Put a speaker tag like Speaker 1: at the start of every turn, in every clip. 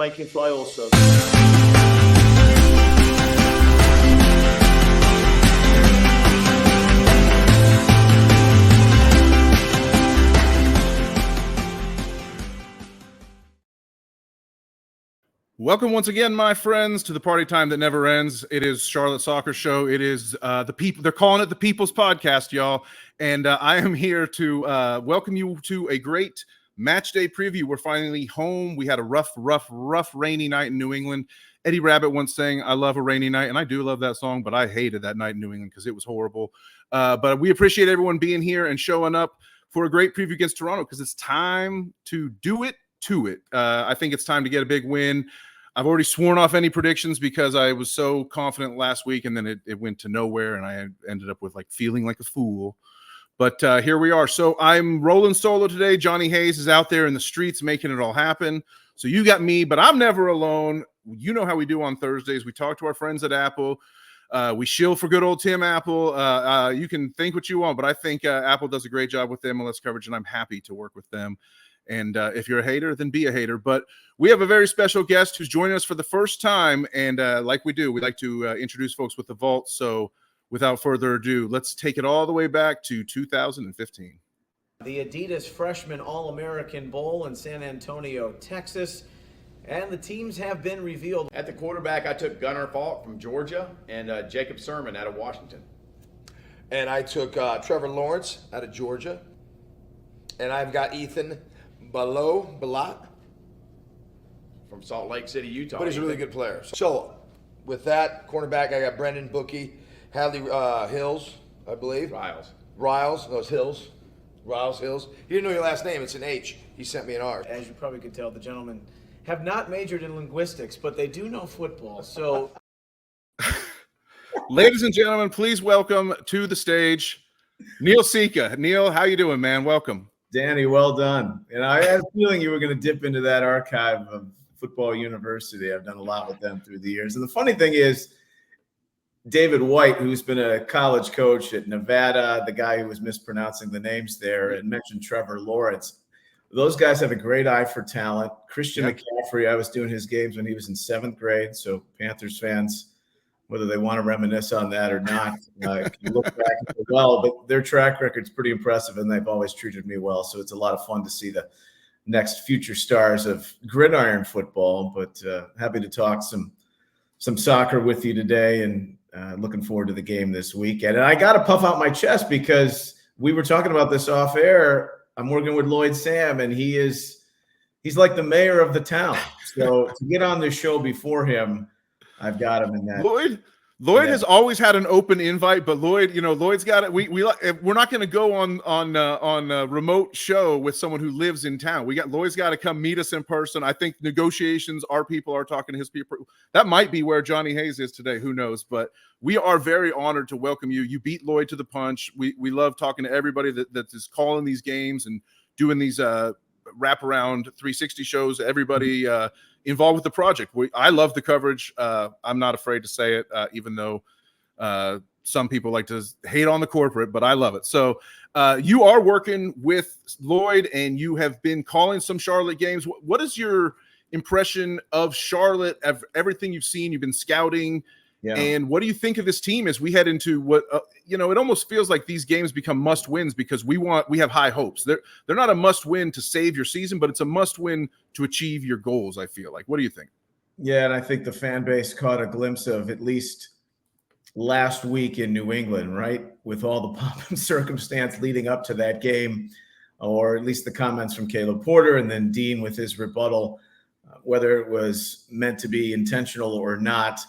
Speaker 1: I can fly also.
Speaker 2: Welcome once again, my friends, to the party time that never ends. It is Charlotte Soccer Show. It is the people. They're calling it the People's Podcast, y'all. And I am here to welcome you to a great match day preview. We're finally home. We had a rough rainy night in New England. Eddie Rabbit once sang, "I love a rainy night," and I do love that song, but I hated that night in New England because it was horrible. But we appreciate everyone being here and showing up for a great preview against Toronto because it's time to do it to it. I think it's time to get a big win. I've already sworn off any predictions because I was so confident last week, and then it went to nowhere, and I ended up with feeling like a fool. But here we are. So I'm rolling solo today. Johnny Hayes is out there in the streets making it all happen. So you got me, but I'm never alone. You know how we do on Thursdays. We talk to our friends at Apple. We shill for good old Tim Apple. You can think what you want, but I think Apple does a great job with the MLS coverage, and I'm happy to work with them. And if you're a hater, then be a hater. But we have a very special guest who's joining us for the first time. And like we do, we like to introduce folks with the vault. So without further ado, let's take it all the way back to 2015.
Speaker 1: The Adidas Freshman All-American Bowl in San Antonio, Texas. And the teams have been revealed.
Speaker 3: At the quarterback, I took Gunnar Falk from Georgia and Jacob Sermon out of Washington.
Speaker 4: And I took Trevor Lawrence out of Georgia. And I've got Ethan Balot
Speaker 3: from Salt Lake City, Utah.
Speaker 4: But he's a really good player. So with that cornerback, I got Brendan Bookie, Hadley Hills, I believe. Riles. Those Hills. Riles Hills. He didn't know your last name. It's an H. He sent me an R.
Speaker 1: As you probably could tell, the gentlemen have not majored in linguistics, but they do know football. So,
Speaker 2: ladies and gentlemen, please welcome to the stage Neil Sika. Neil, how you doing, man? Welcome.
Speaker 5: Danny, well done. And I had a feeling you were going to dip into that archive of Football University. I've done a lot with them through the years. And the funny thing is, David White, who's been a college coach at Nevada, the guy who was mispronouncing the names there, and mentioned Trevor Lawrence. Those guys have a great eye for talent. Christian McCaffrey, I was doing his games when he was in 7th grade. So Panthers fans, whether they want to reminisce on that or not, you look back at it well, but their track record's pretty impressive, and they've always treated me well. So it's a lot of fun to see the next future stars of gridiron football. But happy to talk some soccer with you today, and looking forward to the game this weekend. And I got to puff out my chest because we were talking about this off air. I'm working with Lloyd Sam, and he's like the mayor of the town. So to get on this show before him, I've got him in that.
Speaker 2: Lloyd has always had an open invite, but Lloyd's got it. We're not going to go on a remote show with someone who lives in town. Lloyd's got to come meet us in person. I think negotiations, our people are talking to his people. That might be where Johnny Hayes is today. Who knows? But we are very honored to welcome you. You beat Lloyd to the punch. We love talking to everybody that is calling these games and doing these wraparound 360 shows. Everybody involved with the project. I love the coverage. I'm not afraid to say it, even though some people like to hate on the corporate, but I love it. So you are working with Lloyd, and you have been calling some Charlotte games. What is your impression of Charlotte, of everything you've seen? You've been scouting. Yeah. And what do you think of this team as we head into what it almost feels like these games become must wins because we have high hopes. They're not a must win to save your season, but it's a must win to achieve your goals. I feel like. What do you think?
Speaker 5: Yeah, and I think the fan base caught a glimpse of at least last week in New England, right? With all the pomp and circumstance leading up to that game, or at least the comments from Caleb Porter and then Dean with his rebuttal, whether it was meant to be intentional or not.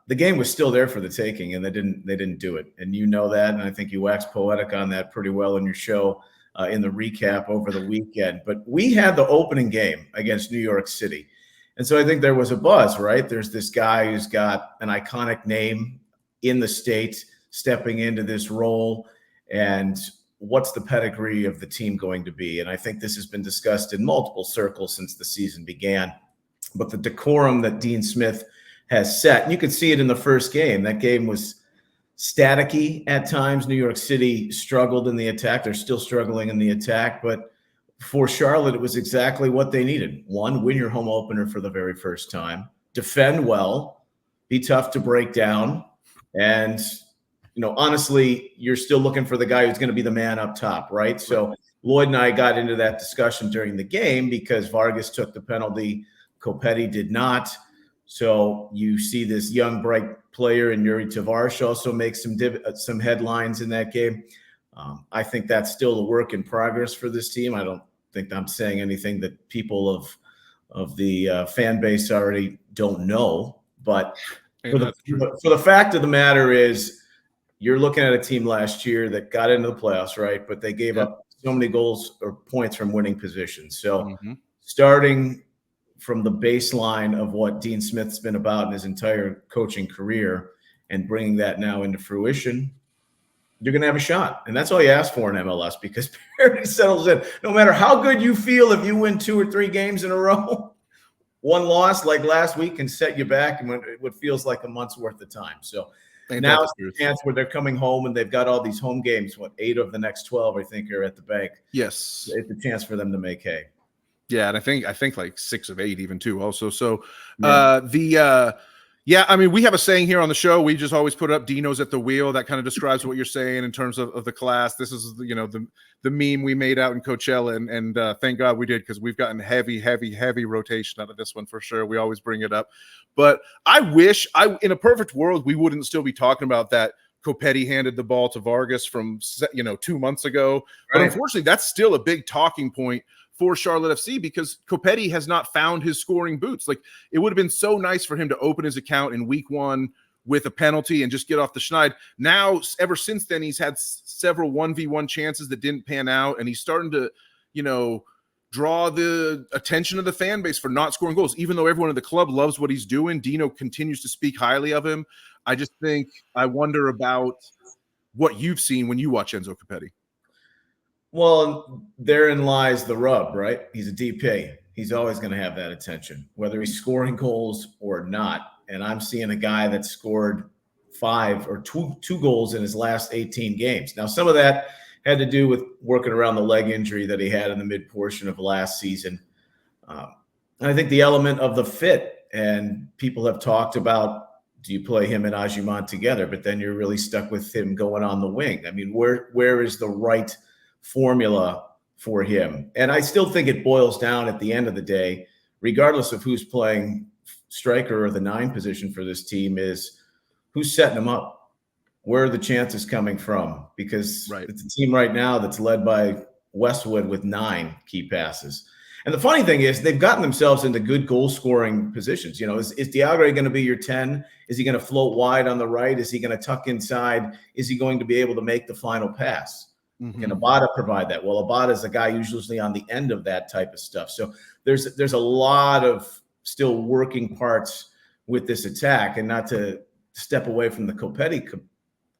Speaker 5: The game was still there for the taking, and they didn't do it. And you know that, and I think you waxed poetic on that pretty well in your show in the recap over the weekend. But we had the opening game against New York City. And so I think there was a buzz, right? There's this guy who's got an iconic name in the state stepping into this role, and what's the pedigree of the team going to be? And I think this has been discussed in multiple circles since the season began. But the decorum that Dean Smith has set. And you could see it in the first game. That game was staticky at times. New York City struggled in the attack. They're still struggling in the attack. But for Charlotte, it was exactly what they needed. One, win your home opener for the very first time, defend well, be tough to break down. And, honestly, you're still looking for the guy who's going to be the man up top, right? So Lloyd and I got into that discussion during the game because Vargas took the penalty. Copetti did not. So you see this young, bright player in Yuri Tavares also make some headlines in that game. I think that's still a work in progress for this team. I don't think I'm saying anything that people of the fan base already don't know. But for the fact of the matter is, you're looking at a team last year that got into the playoffs, right? But they gave up so many goals or points from winning positions. So starting from the baseline of what Dean Smith's been about in his entire coaching career and bringing that now into fruition, you're going to have a shot. And that's all you ask for in MLS, because parity settles in. No matter how good you feel, if you win 2 or 3 games in a row, one loss like last week can set you back in what feels like a month's worth of time. So now it's a chance where they're coming home and they've got all these home games. 8 of the next 12, I think, are at the bank.
Speaker 2: Yes.
Speaker 5: It's a chance for them to make hay.
Speaker 2: Yeah, and I think like 6 of 8 even too also. So
Speaker 5: Yeah.
Speaker 2: I mean, we have a saying here on the show. We just always put up Dino's at the wheel. That kind of describes what you're saying in terms of the class. This is, the meme we made out in Coachella. And thank God we did, because we've gotten heavy rotation out of this one for sure. We always bring it up. But I wish in a perfect world, we wouldn't still be talking about that. Copetti handed the ball to Vargas from, 2 months ago. But unfortunately, that's still a big talking point for Charlotte FC, because Copetti has not found his scoring boots. Like, it would have been so nice for him to open his account in week 1 with a penalty and just get off the schneid. Now, ever since then, he's had several 1v1 chances that didn't pan out, and he's starting to, draw the attention of the fan base for not scoring goals. Even though everyone in the club loves what he's doing, Dino continues to speak highly of him. I wonder about what you've seen when you watch Enzo Copetti.
Speaker 5: Well, therein lies the rub, right? He's a DP. He's always going to have that attention, whether he's scoring goals or not. And I'm seeing a guy that scored 5 or two goals in his last 18 games. Now, some of that had to do with working around the leg injury that he had in the mid portion of last season. I think the element of the fit, and people have talked about, do you play him and Ajiman together? But then you're really stuck with him going on the wing. I mean, where is the right formula for him? And I still think it boils down at the end of the day, regardless of who's playing striker or the 9 position for this team, is who's setting them up. Where are the chances coming from? Because it's a team right now that's led by Westwood with 9 key passes. And the funny thing is, they've gotten themselves into good goal-scoring positions. Is Diagre going to be your 10? Is he going to float wide on the right? Is he going to tuck inside? Is he going to be able to make the final pass? Can Abada provide that? Well, Abada is a guy usually on the end of that type of stuff. So there's a lot of still working parts with this attack, and not to step away from the Copetti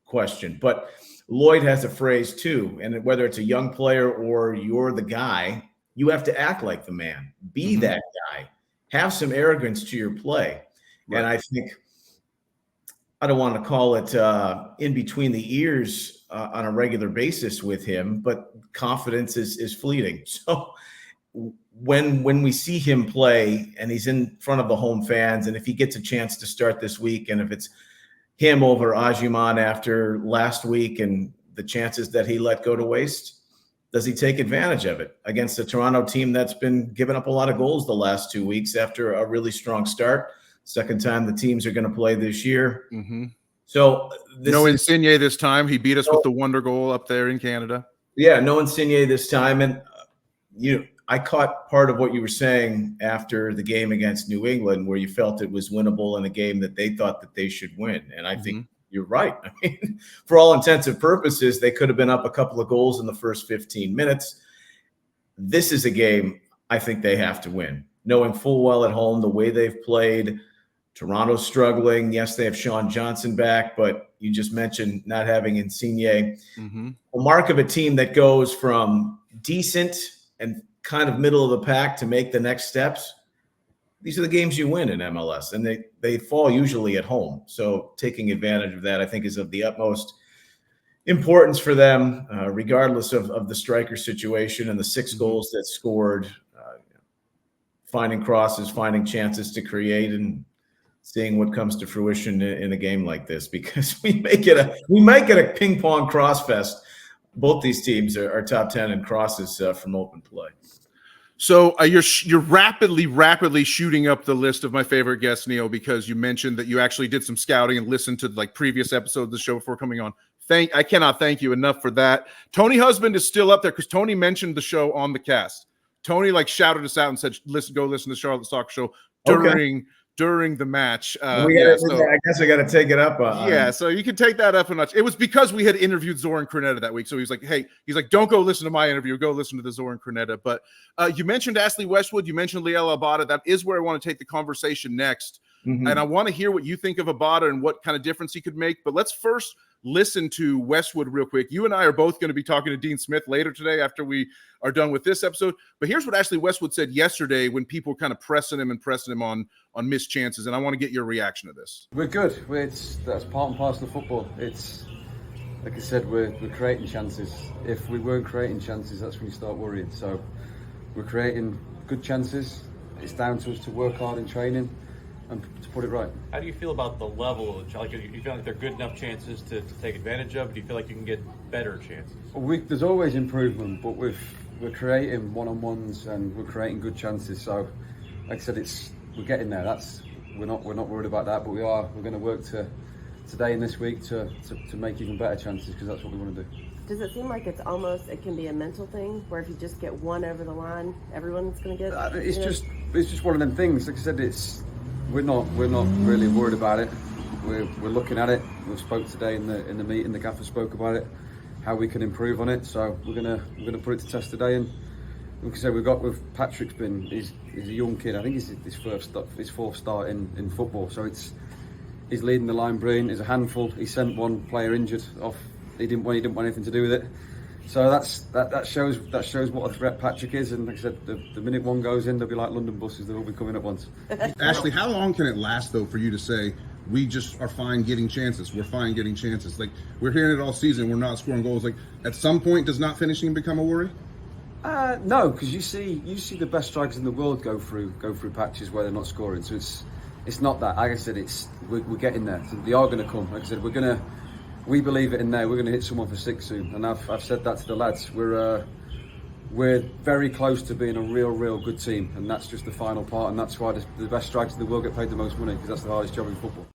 Speaker 5: question, but Lloyd has a phrase too, and whether it's a young player or you're the guy, you have to act like the man, be that guy, have some arrogance to your play. And I think, I don't want to call it in between the ears on a regular basis with him, but confidence is fleeting. So when we see him play and he's in front of the home fans, and if he gets a chance to start this week, and if it's him over Ajiman after last week and the chances that he let go to waste, does he take advantage of it against a Toronto team that's been giving up a lot of goals the last 2 weeks after a really strong start? Second time the teams are going to play this year. So
Speaker 2: no Insigne this time. He beat us with the wonder goal up there in Canada.
Speaker 5: Yeah, no Insigne this time. And I caught part of what you were saying after the game against New England, where you felt it was winnable in a game that they thought that they should win. And I think you're right. I mean, for all intents and purposes, they could have been up a couple of goals in the first 15 minutes. This is a game I think they have to win, knowing full well at home the way they've played. Toronto's struggling. Yes, they have Sean Johnson back, but you just mentioned not having Insigne. A mark of a team that goes from decent and kind of middle of the pack to make the next steps. These are the games you win in MLS, and they fall usually at home. So taking advantage of that, I think, is of the utmost importance for them, regardless of the striker situation and the 6 goals that scored, finding crosses, finding chances to create, and seeing what comes to fruition in a game like this, because we might get a ping pong cross fest. Both these teams are top 10 in crosses from open play.
Speaker 2: So you're rapidly shooting up the list of my favorite guests, Neil, because you mentioned that you actually did some scouting and listened to like previous episodes of the show before coming on. I cannot thank you enough for that. Tony Husband is still up there because Tony mentioned the show on the cast. Tony like shouted us out and said, go listen to the Charlotte Soccer Show during the match.
Speaker 5: I guess I got to take it up.
Speaker 2: So you can take that up a notch. It was because we had interviewed Zoran Krneta that week. So he was like, hey, don't go listen to my interview. Go listen to the Zoran Krneta. But you mentioned Ashley Westwood. You mentioned Liel Abada. That is where I want to take the conversation next. Mm-hmm. And I want to hear what you think of Abada and what kind of difference he could make. But let's first listen to Westwood real quick. You and I are both going to be talking to Dean Smith later today after we are done with this episode. But here's what Ashley Westwood said yesterday when people were kind of pressing him on missed chances. And I want to get your reaction to this.
Speaker 6: We're good. That's part and parcel of football. It's like I said, we're creating chances. If we weren't creating chances, that's when you start worrying. So we're creating good chances. It's down to us to work hard in training and to put it right. How do you feel about the level of like? You feel like they're good enough chances to take advantage of? Do you feel like you can get better chances? There's always improvement, but we're creating one-on-ones and we're creating good chances. So, like I said, we're getting there. We're not worried about that, but we're going to work today and this week to make even better chances, because that's what we want to do.
Speaker 7: Does it seem like it can be a mental thing where if you just get one over the line, everyone's going to get?
Speaker 6: It's just one of them things. Like I said, we're not really worried about it. We're looking at it. We spoke today in the meeting. The gaffer spoke about it, how we can improve on it. So we're gonna put it to test today. And like I said, with Patrick's he's a young kid. I think he's his fourth start in football. So he's leading the line brilliant. He's a handful. He sent one player injured off. He didn't want anything to do with it. So that shows what a threat Patrick is. And like I said, the minute one goes in, they'll be like London buses. They'll all be coming at once.
Speaker 8: Ashley, how long can it last though for you to say we just are fine getting chances? We're fine getting chances. Like we're hearing it all season. We're not scoring goals. Like at some point, does not finishing become a worry?
Speaker 6: No, because you see the best strikers in the world go through patches where they're not scoring. So it's not that. Like I said, we're getting there. So they are going to come. Like I said, we believe it in there. We're going to hit someone for 6 soon, and I've said that to the lads. We're very close to being a real good team, and that's just the final part. And that's why the best strikers in the world get paid the most money, because that's the hardest job in football.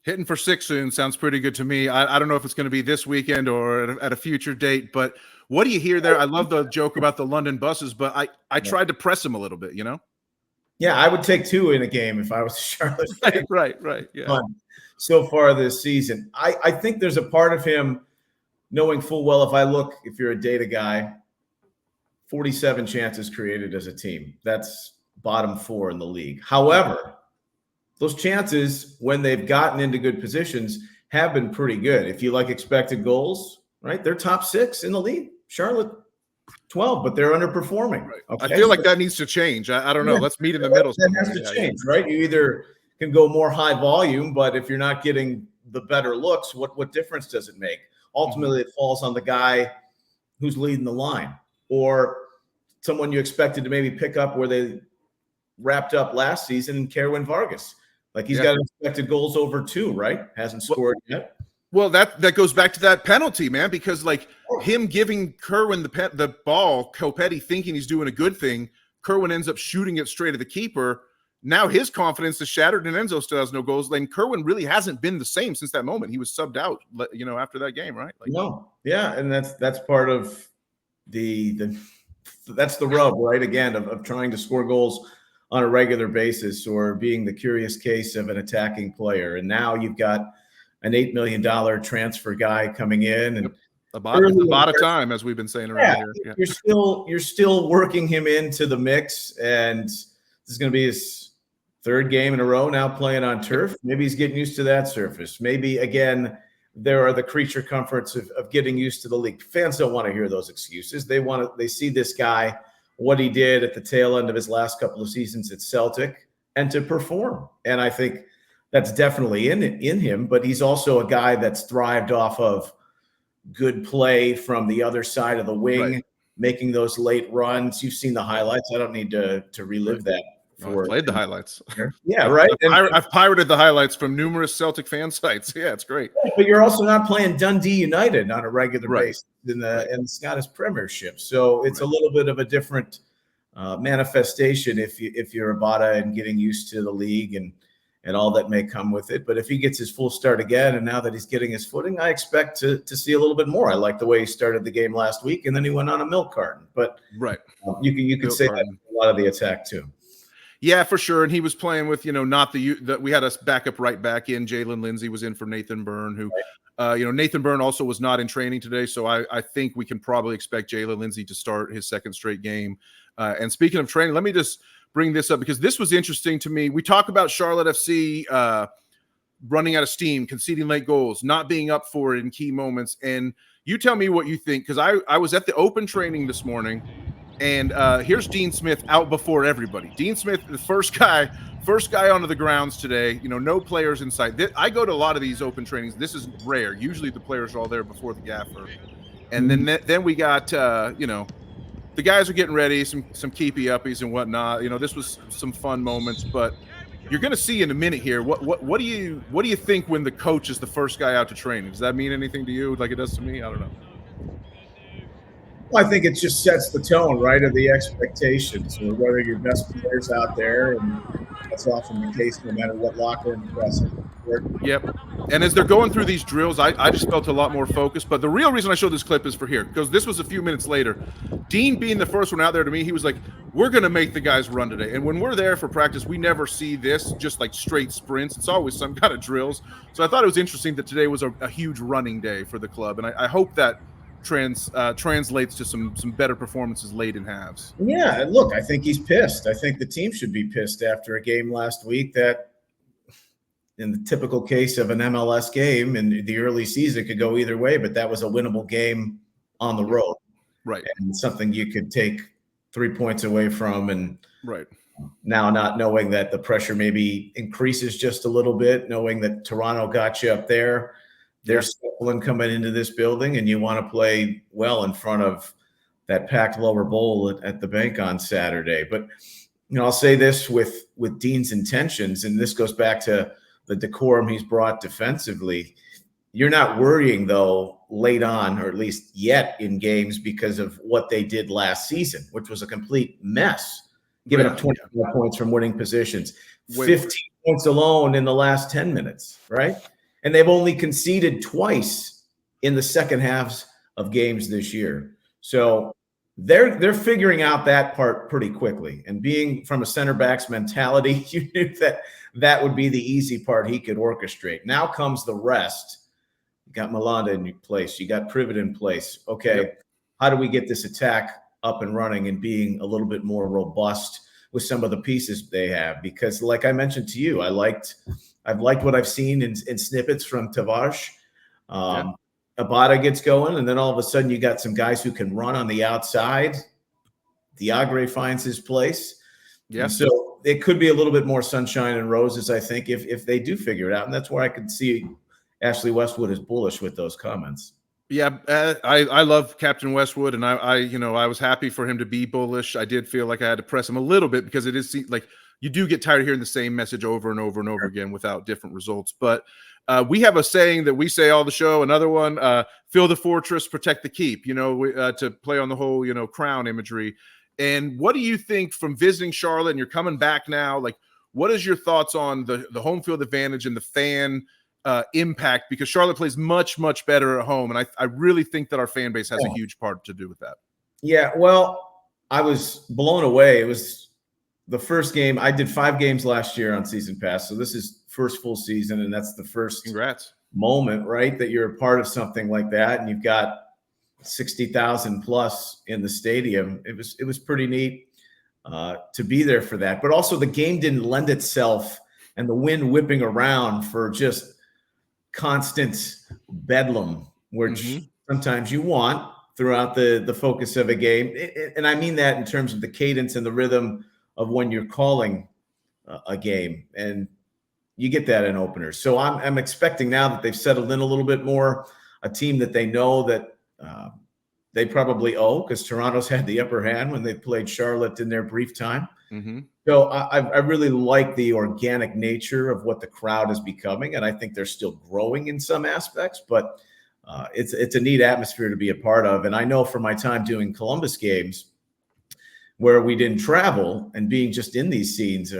Speaker 2: Hitting for 6 soon sounds pretty good to me. I don't know if it's going to be this weekend or at a future date, but what do you hear there? I love the joke about the London buses, but I tried to press him a little bit,
Speaker 5: Yeah, I would take 2 in a game if I was Charlotte.
Speaker 2: Right. Yeah.
Speaker 5: So far this season, I think there's a part of him knowing full well, if you're a data guy, 47 chances created as a team. That's bottom 4 in the league. However, those chances, when they've gotten into good positions, have been pretty good. If you like expected goals, right? They're top 6 in the league. Charlotte, 12, but they're underperforming.
Speaker 2: Right.
Speaker 5: Okay?
Speaker 2: I feel like that needs to change. I don't know. Let's meet in the middle.
Speaker 5: That has to change, right? You either can go more high volume, but if you're not getting the better looks, what difference does it make? Ultimately, it falls on the guy who's leading the line, or someone you expected to maybe pick up where they wrapped up last season, Kerwin Vargas. Like he's got expected goals over 2, right? Hasn't scored yet.
Speaker 2: Well, that goes back to that penalty, man, because like him giving Kerwin the ball, Copetti thinking he's doing a good thing, Kerwin ends up shooting it straight at the keeper. Now his confidence is shattered, and Enzo still has no goals. Then Kerwin really hasn't been the same since that moment. He was subbed out, after that game, right?
Speaker 5: No, yeah, and that's part of that's the rub, right? Again, of trying to score goals on a regular basis, or being the curious case of an attacking player. And now you've got an $8 million transfer guy coming in, and
Speaker 2: about a time, as we've been saying around here. Yeah.
Speaker 5: You're still working him into the mix, and this is going to be his 3rd game in a row now playing on turf. Maybe he's getting used to that surface. Maybe, again, there are the creature comforts of getting used to the league. Fans don't want to hear those excuses. They see this guy, what he did at the tail end of his last couple of seasons at Celtic, and to perform. And I think that's definitely in him, but he's also a guy that's thrived off of good play from the other side of the wing, making those late runs. You've seen the highlights. I don't need to relive that.
Speaker 2: No, I've played the highlights.
Speaker 5: Yeah, right.
Speaker 2: I've pirated the highlights from numerous Celtic fan sites. Yeah, it's great.
Speaker 5: But you're also not playing Dundee United on a regular basis in the Scottish Premiership, so it's a little bit of a different manifestation if you're Abada and getting used to the league and all that may come with it. But if he gets his full start again, and now that he's getting his footing, I expect to see a little bit more. I like the way he started the game last week, and then he went on a milk carton. But you could say that a lot of the attack too.
Speaker 2: Yeah, for sure. And he was playing with, not the we had us backup right back in. Jalen Lindsay was in for Nathan Byrne, who, Nathan Byrne also was not in training today. So I think we can probably expect Jalen Lindsay to start his second straight game. And speaking of training, let me just bring this up because this was interesting to me. We talk about Charlotte FC running out of steam, conceding late goals, not being up for it in key moments. And you tell me what you think, because I was at the open training this morning. And here's Dean Smith out before everybody. Dean Smith, the first guy onto the grounds today. No players in sight. I go to a lot of these open trainings. This is rare. Usually the players are all there before the gaffer. And then we got the guys are getting ready, some keepy uppies and whatnot. This was some fun moments. But you're going to see in a minute here. What do you think when the coach is the first guy out to training? Does that mean anything to you like it does to me? I don't know.
Speaker 5: Well, I think it just sets the tone, right, of the expectations, or whether your best players out there, and that's often the case no matter what locker room present.
Speaker 2: Yep. And as they're going through these drills, I just felt a lot more focused. But the real reason I showed this clip is for here, because this was a few minutes later. Dean being the first one out there, to me, he was like, we're going to make the guys run today. And when we're there for practice, we never see this, just like straight sprints. It's always some kind of drills. So I thought it was interesting that today was a huge running day for the club. And I hope that translates to some better performances late in halves.
Speaker 5: Yeah, and look, I think he's pissed. I think the team should be pissed after a game last week that, in the typical case of an MLS game in the early season, could go either way, but that was a winnable game on the road.
Speaker 2: Right.
Speaker 5: And something you could take 3 points away from, and now not knowing that the pressure maybe increases just a little bit, knowing that Toronto got you up there. They're struggling coming into this building, and you want to play well in front of that packed lower bowl at the bank on Saturday. But I'll say this with Dean's intentions, and this goes back to the decorum he's brought defensively. You're not worrying, though, late on, or at least yet in games, because of what they did last season, which was a complete mess, giving up 25 points from winning positions, 15 points alone in the last 10 minutes, right? And they've only conceded twice in the second halves of games this year. So they're figuring out that part pretty quickly. And being from a center back's mentality, you knew that would be the easy part he could orchestrate. Now comes the rest. You got Malanda in place. You got Privet in place. Okay, how do we get this attack up and running and being a little bit more robust with some of the pieces they have? Because like I mentioned to you, I've liked what I've seen in snippets from Tavares. Abada gets going, and then all of a sudden you got some guys who can run on the outside. Diagre finds his place. Yeah. So it could be a little bit more sunshine and roses, I think, if they do figure it out. And that's where I could see Ashley Westwood is bullish with those comments.
Speaker 2: Yeah, I love Captain Westwood, and I was happy for him to be bullish. I did feel like I had to press him a little bit because it is like you do get tired of hearing the same message over and over and over again without different results. But we have a saying that we say all the show. Another one, fill the fortress, protect the keep, to play on the whole, crown imagery. And what do you think from visiting Charlotte and you're coming back now? Like, what is your thoughts on the home field advantage and the fan impact? Because Charlotte plays much, much better at home. And I really think that our fan base has a huge part to do with that.
Speaker 5: Yeah, well, I was blown away. It was the first game. I did 5 games last year on Season Pass. So this is first full season, and that's the first moment, right, that you're a part of something like that, and you've got 60,000 plus in the stadium. It was pretty neat to be there for that. But also the game didn't lend itself, and the wind whipping around for just constant bedlam, which sometimes you want throughout the focus of a game. And I mean that in terms of the cadence and the rhythm of when you're calling a game. And you get that in openers. So I'm expecting now that they've settled in a little bit more, a team that they know that they probably owe, because Toronto's had the upper hand when they played Charlotte in their brief time.
Speaker 2: Mm-hmm.
Speaker 5: So I really like the organic nature of what the crowd is becoming, and I think they're still growing in some aspects, but it's a neat atmosphere to be a part of. And I know from my time doing Columbus games, where we didn't travel, and being just in these scenes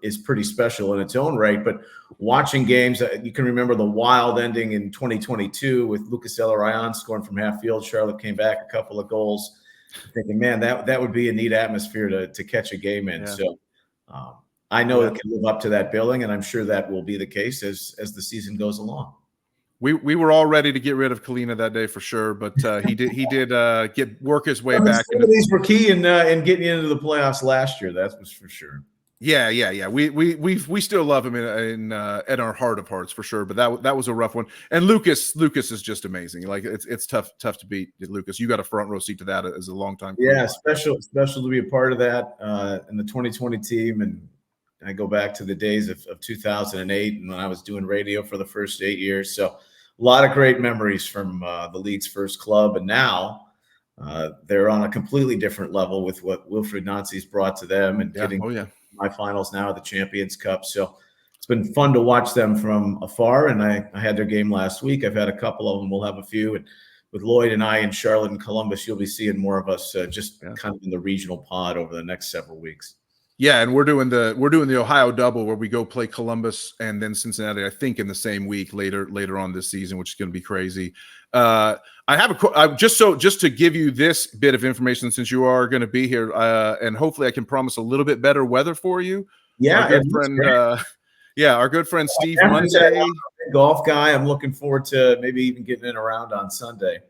Speaker 5: is pretty special in its own right. But watching games, you can remember the wild ending in 2022 with Lucas Elarayan scoring from half field. Charlotte came back a couple of goals. Thinking, man, that would be a neat atmosphere to catch a game in.
Speaker 2: Yeah.
Speaker 5: So I know it can live up to that billing, and I'm sure that will be the case as the season goes along.
Speaker 2: We were all ready to get rid of Kalina that day for sure, but he did get work his way back.
Speaker 5: Some of these were key in getting into the playoffs last year. That was for sure.
Speaker 2: Yeah. We still love him in our heart of hearts for sure. But that was a rough one. And Lucas is just amazing. Like it's tough to beat Lucas. You got a front row seat to that as a long time.
Speaker 5: Yeah, special to be a part of that in the 2020 team. And I go back to the days of 2008 and when I was doing radio for the first 8 years. So a lot of great memories from the league's first club, and now they're on a completely different level with what Wilfried Nancy's brought to them, and getting my finals now at the Champions Cup. So it's been fun to watch them from afar. And I had their game last week. I've had a couple of them. We'll have a few. And with Lloyd and I in Charlotte and Columbus, you'll be seeing more of us kind of in the regional pod over the next several weeks.
Speaker 2: Yeah, and we're doing the Ohio double where we go play Columbus and then Cincinnati, I think, in the same week later on this season, which is going to be crazy. I have just to give you this bit of information, since you are going to be here, and hopefully I can promise a little bit better weather for you.
Speaker 5: Yeah,
Speaker 2: our good friend Steve Monday,
Speaker 5: golf guy. I'm looking forward to maybe even getting in around on Sunday.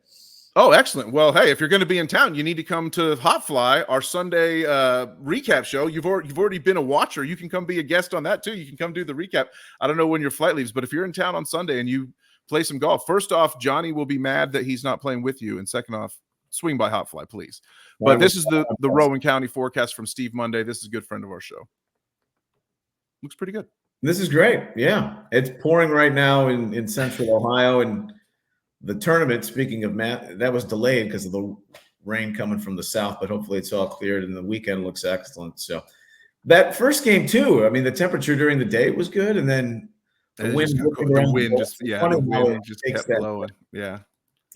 Speaker 2: Oh, excellent. Well, hey, if you're going to be in town, you need to come to Hot Fly, our Sunday recap show. You've already been a watcher. You can come be a guest on that too. You can come do the recap. I don't know when your flight leaves, but if you're in town on Sunday and you play some golf, first off, Johnny will be mad that he's not playing with you, and second off, swing by Hot Fly, please. But this is the Rowan County forecast from Steve Monday. This is a good friend of our show. Looks pretty good.
Speaker 5: This is great. Yeah, it's pouring right now in Central Ohio, and the tournament, speaking of Matt, that was delayed because of the rain coming from the south, but hopefully it's all cleared and the weekend looks excellent. So that first game too, I mean, the temperature during the day was good, and then the wind just kept blowing.
Speaker 2: Yeah,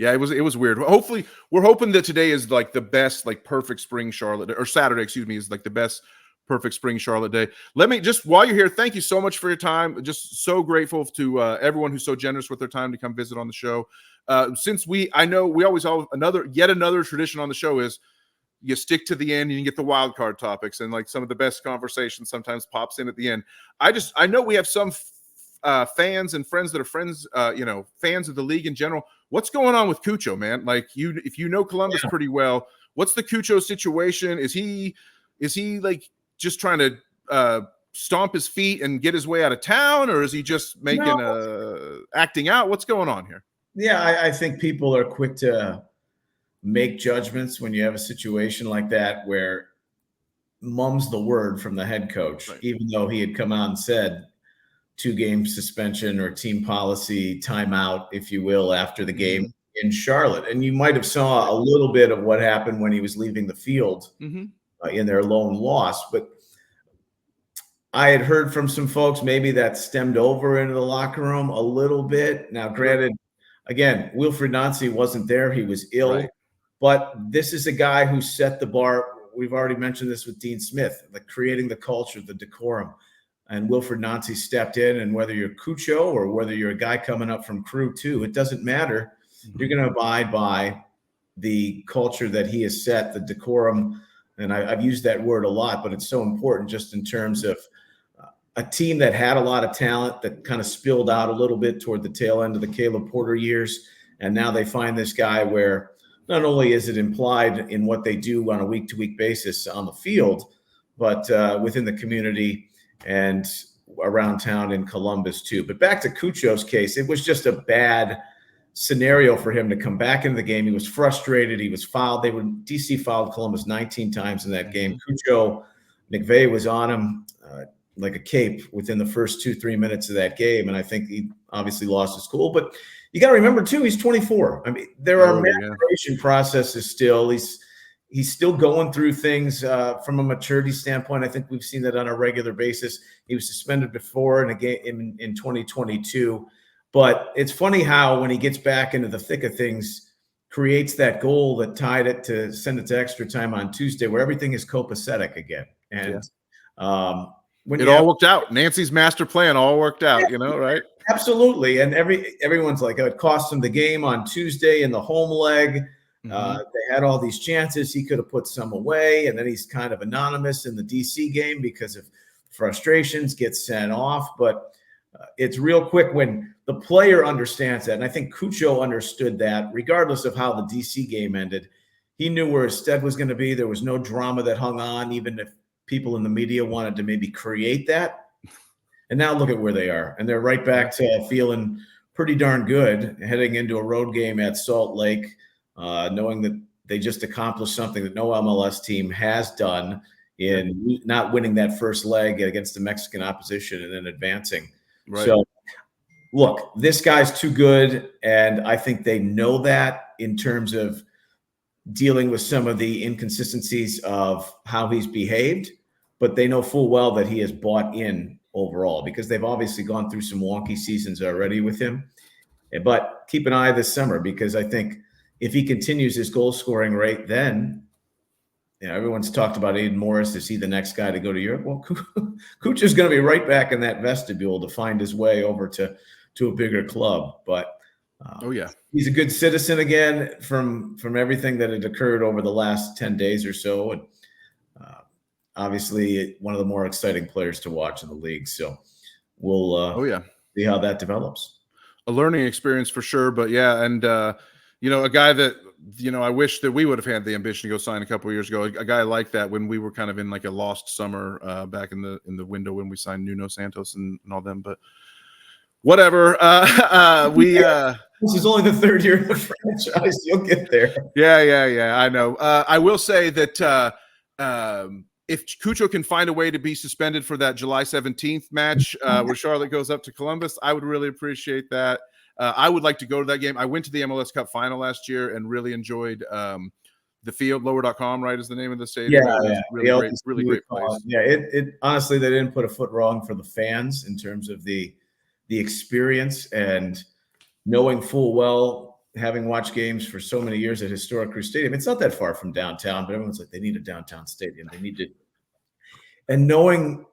Speaker 2: it was weird. Hopefully, we're hoping that today is like the best, like perfect spring Charlotte, or Saturday, excuse me, is like the best perfect spring Charlotte day. Let me just, while you're here, thank you so much for your time. Just so grateful to everyone who's so generous with their time to come visit on the show. I know we always have yet another tradition on the show is you stick to the end and you get the wild card topics, and like some of the best conversations sometimes pops in at the end. I know we have some fans and friends that are friends, fans of the league in general. What's going on with Cucho, man? Like if you know Columbus pretty well, what's the Cucho situation? Is he like just trying to stomp his feet and get his way out of town, or is he just acting out? What's going on here?
Speaker 5: Yeah, I think people are quick to make judgments when you have a situation like that where mum's the word from the head coach, right, even though he had come out and said 2-game suspension or team policy timeout, if you will, after the game in Charlotte. And you might have saw a little bit of what happened when he was leaving the field in their lone loss. But I had heard from some folks maybe that stemmed over into the locker room a little bit. Now, granted, again, Wilfried Nancy wasn't there. He was ill. Right. But this is a guy who set the bar. We've already mentioned this with Dean Smith, like creating the culture, the decorum. And Wilfried Nancy stepped in, and whether you're Cucho or whether you're a guy coming up from Crew 2, it doesn't matter. You're going to abide by the culture that he has set, the decorum. And I've used that word a lot, but it's so important just in terms of a team that had a lot of talent that kind of spilled out a little bit toward the tail end of the Caleb Porter years. And now they find this guy where not only is it implied in what they do on a week-to-week basis on the field, but within the community and around town in Columbus too. But back to Cucho's case, it was just a bad scenario for him to come back into the game. He was frustrated. He was fouled. DC fouled Columbus 19 times in that game. Cucho, McVay was on him. like a cape within the first 2-3 minutes of that game. And I think he obviously lost his cool, but you got to remember too, he's 24. I mean, there are maturation processes still. He's still going through things from a maturity standpoint. I think we've seen that on a regular basis. He was suspended before in a game in 2022, but it's funny how when he gets back into the thick of things, creates that goal that tied it to send it to extra time on Tuesday, where everything is copacetic again. And
Speaker 2: when it all worked out, Nancy's master plan all worked out, you know, right?
Speaker 5: Absolutely. And everyone's like, oh, it cost him the game on Tuesday in the home leg. They had all these chances. He could have put some away. And then he's kind of anonymous in the DC game because of frustrations, gets sent off. But it's real quick when the player understands that. And I think Cucho understood that regardless of how the DC game ended. He knew where his stead was going to be. There was no drama that hung on, even if people in the media wanted to maybe create that. And now look at where they are. And they're right back to feeling pretty darn good heading into a road game at Salt Lake, knowing that they just accomplished something that no MLS team has done in not winning that first leg against the Mexican opposition and then advancing. Right. So, look, this guy's too good, and I think they know that in terms of dealing with some of the inconsistencies of how he's behaved, but they know full well that he has bought in overall because they've obviously gone through some wonky seasons already with him. But keep an eye this summer because I think if he continues his goal scoring rate, then everyone's talked about Aiden Morris. Is he the next guy to go to Europe? Well, Kucha's going to be right back in that vestibule to find his way over to a bigger club. But he's a good citizen again from everything that had occurred over the last 10 days or so. And obviously one of the more exciting players to watch in the league. So we'll see how that develops.
Speaker 2: A learning experience for sure. But and a guy that, I wish that we would have had the ambition to go sign a couple of years ago. A guy like that when we were kind of in like a lost summer back in the window when we signed Nuno Santos and all them. But whatever.
Speaker 5: This is only the third year of the franchise. You'll get there.
Speaker 2: Yeah. I know. I will say that if Cucho can find a way to be suspended for that July 17th match where Charlotte goes up to Columbus, I would really appreciate that. I would like to go to that game. I went to the MLS Cup final last year and really enjoyed the field. Lower.com, right, is the name of the stadium. Really great place.
Speaker 5: Yeah, it honestly, they didn't put a foot wrong for the fans in terms of the experience and knowing full well, having watched games for so many years at Historic Crew Stadium. It's not that far from downtown, but everyone's like, they need a downtown stadium. They need to. And knowing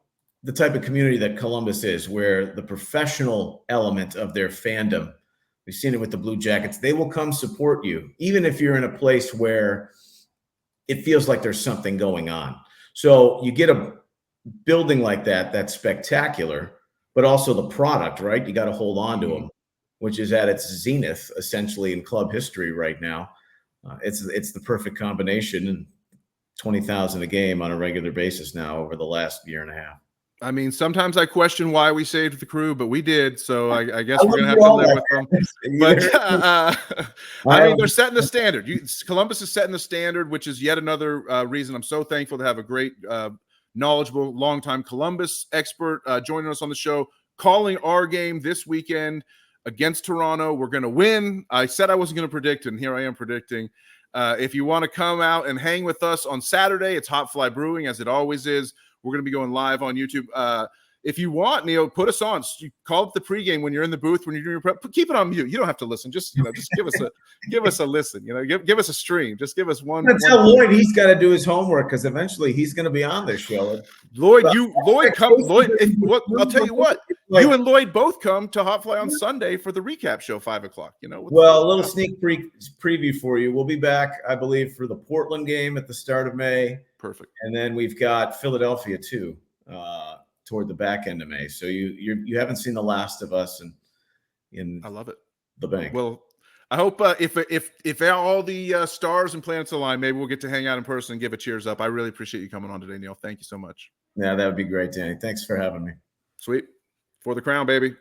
Speaker 5: the type of community that Columbus is, where the professional element of their fandom, we've seen it with the Blue Jackets, they will come support you, even if you're in a place where it feels like there's something going on. So you get a building like that, that's spectacular, but also the product, right? You got to hold on to them, which is at its zenith, essentially, in club history right now. It's the perfect combination, and 20,000 a game on a regular basis now over the last year and a half.
Speaker 2: I mean, sometimes I question why we saved the Crew, but we did. So I guess we're going to have to live with them. But I mean, they're setting the standard. Columbus is setting the standard, which is yet another reason I'm so thankful to have a great, knowledgeable, longtime Columbus expert joining us on the show, calling our game this weekend against Toronto. We're going to win. I said I wasn't going to predict, and here I am predicting. If you want to come out and hang with us on Saturday, it's Hot Fly Brewing, as it always is. We're going to be going live on YouTube. If you want, Neil, put us on. You call up the pregame when you're in the booth, when you're doing your prep. Keep it on mute. You don't have to listen. Just give us a listen. Give us a stream. Just give us one.
Speaker 5: Tell Lloyd he's got to do his homework because eventually he's going to be on this show.
Speaker 2: Lloyd, I'll tell you what. You and Lloyd both come to Hot Fly on Sunday for the recap show, 5:00.
Speaker 5: Well, a little sneak preview for you. We'll be back, I believe, for the Portland game at the start of May.
Speaker 2: Perfect.
Speaker 5: And then we've got Philadelphia too, toward the back end of May. So you haven't seen the last of us in
Speaker 2: I love it.
Speaker 5: The bank.
Speaker 2: Well, I hope if all the stars and planets align, maybe we'll get to hang out in person and give a cheers up. I really appreciate you coming on today, Neil. Thank you so much.
Speaker 5: Yeah, that would be great, Danny. Thanks for having me.
Speaker 2: Sweet. For the crown, baby.